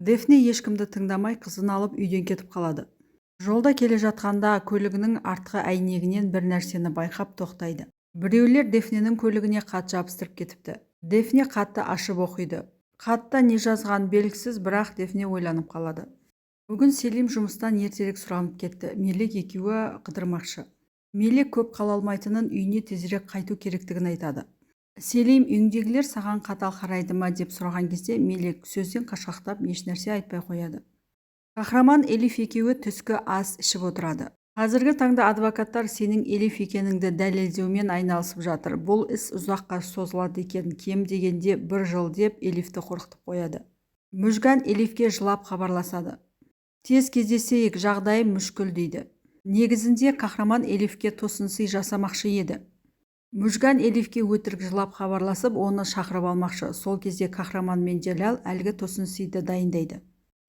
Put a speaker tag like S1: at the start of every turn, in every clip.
S1: Дефне ешкімді тыңдамай қызын алып үйден кетіп қалады. Жолда келе жатқанда көлігінің артқы әйнегінен бір нәрсені байқап тоқтайды. Біреулер Дефненің көлігіне хат жабыстырып кетіпті. Дефне хатты ашып оқиды. Хатта не жазған белгісіз, бірақ Дефне ойланып қалады. Бүгін Селим жұмыстан ертерек сұранып кетті. Мелек екеуі қыдырмақшы. Мелек көп қала алмайтынын, үйіне тезірек қайту керектігін айтады. Селим, үйіңдегілер саған қатал қарайды ма деп сұраған кезде Мелек сөзден қашқақтап ешнәрсе айтпай қояды. Қахраман Элиф екеуі түскі ас ішіп отырады. Қазіргі таңда адвокаттар сенің Элиф екеніңді дәлелдеумен айналысып жатыр. Бұл іс ұзаққа созылады екен, кем дегенде 1 жыл деп Элифті қорқытып қояды. Мүжган Элифке жылап хабарласады. Тез кездесейік, жағдайым мүшкіл дейді. Негізінде Қахраман Элифке тосынсый жасамақшы еді. Мүжган Элифке өтірік жылап хабарласып, оны шақырып алмақшы. Сол кезде Қахраман мен Джелал әлгі тосынсыйды дайындайды.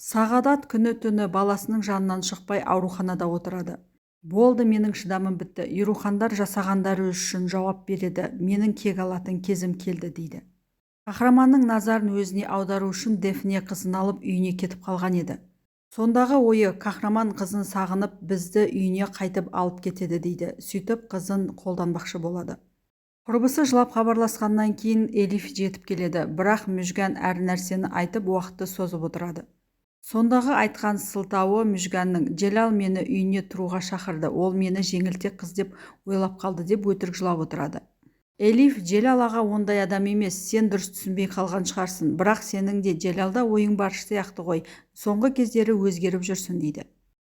S1: Сағадат күні-түні баласының жанынан шықпай ауруханада отырады. Болды, менің шыдамым бітті. Ерухандар жасағандары үшін жауап береді. Менің кек алатын кезім келді дейді. Қахраманның назарын өзіне аудару үшін Дефне қызын алып үйіне кетіп қалған еді. Сондағы ойы, Қахраман қызын сағынып, бізді үйіне қайтып алып кетеді дейді. Сөйтіп қызын қолданбақшы болады. Құрбысы жылап хабарласқаннан кейін Элиф жетіп келеді, бірақ Мүжган әр нәрсені айтып уақытты созып отырады. Сондағы айтқан сылтауы Мүжганның: Джелал мені үйіне тұруға шақырды, ол мені жеңілтек қыз деп ойлап қалды деп өтірік жылап отырады. Элиф: Джелал аға ондай адам емес, сен дұрыс түсінбей қалған шығарсың, бірақ сенің де Джелалда ойың бар сияқты ғой, соңғы кездері өзгеріп жүрсің дейді.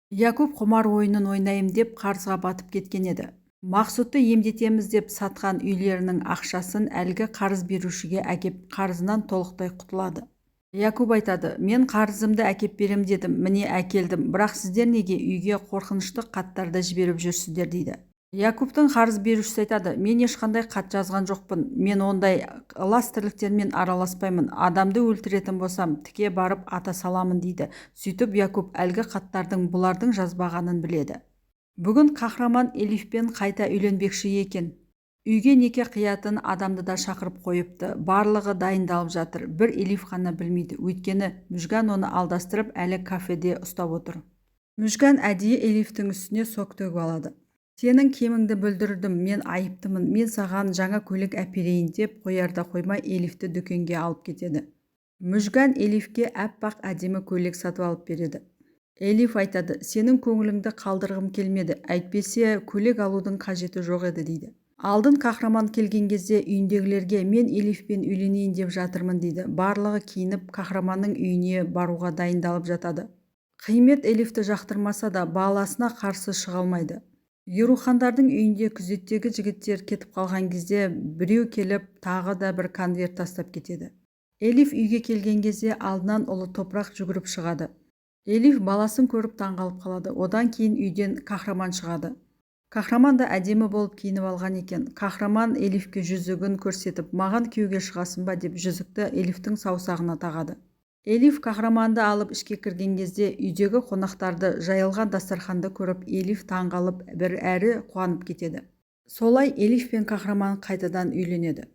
S1: Якуб құмар ойынын ойнайым деп қарызға батып кеткен еді. Мақсұтты емдетеміз деп сатқан үйлерінің ақшасын әлгі қарыз берушіге әкеп қарызынан толықтай құтылады. Якуб айтады: мен қарызымды әкеп берем дедім, міне әкелдім, бірақ сіздер неге үйге қорқынышты хаттарды жіберіп жүрсіздер дейді. Якубтың қарыз берушісі айтады: мен ешқандай хат жазған жоқпын, мен ондай лас тірліктермен араласпаймын, адамды өлтіретін болсам тіке барып ата саламын дейді. Сөйтіп Якуб әлгі хаттардың бұлардың жазбағанын біледі. Бүгін Қахраман Элифпен қайта үйленбекші екен. Үйге неке қиятын адамды да шақырып қойыпты. Барлығы дайындалып жатыр. Бір Элиф қана білмейді, өйткені Мүжган оны алдастырып әлі кафеде ұстап отыр. Мүжган әдейі Элифтің үстіне сок төгіп алады. Сенің кеміңді бүлдірдім, мен айыптымын, мен саған жаңа көлік әперейін деп қоярда қоймай Элифті дүкенге алып кетеді. Мүжган Элифке әппақ әдемі көлік сатып алып береді. Элиф айтады: сенің көңіліңді қалдырғым келмеді, әйтпесе көлік алудың қажеті жоқ еді дейді. Алдын Қахраман келген кезде үйіндегілерге мен Элифпен үйленейін деп жатырмын дейді. Барлығы киініп Қахраманның үйіне баруға дайындалып жатады. Қимет Элифті жақтырмаса да баласына қарсы шыға алмайды. Ерухандардың үйінде күзеттегі жігіттер кетіп қалған кезде біреу келіп тағы да бір конверт тастап кетеді. Элиф үйге келген кезде алдынан ұлы Топырақ жүгіріп шығады. Элиф баласын көріп таңғалып қалады. Одан кейін үйден Қахраман шығады. Қахраман да әдемі болып киініп алған екен. Қахраман Элифке жүзігін көрсетіп, маған күйеуге шығасың ба деп жүзікті Элифтің саусағына тағады. Элиф Қахраманды алып ішке кірген кезде үйдегі қонақтарды, жайылған дастарханды көріп, Элиф таңғалып бір әрі қуанып кетеді. Солай Элиф пен Қахраман қайтадан үйленеді.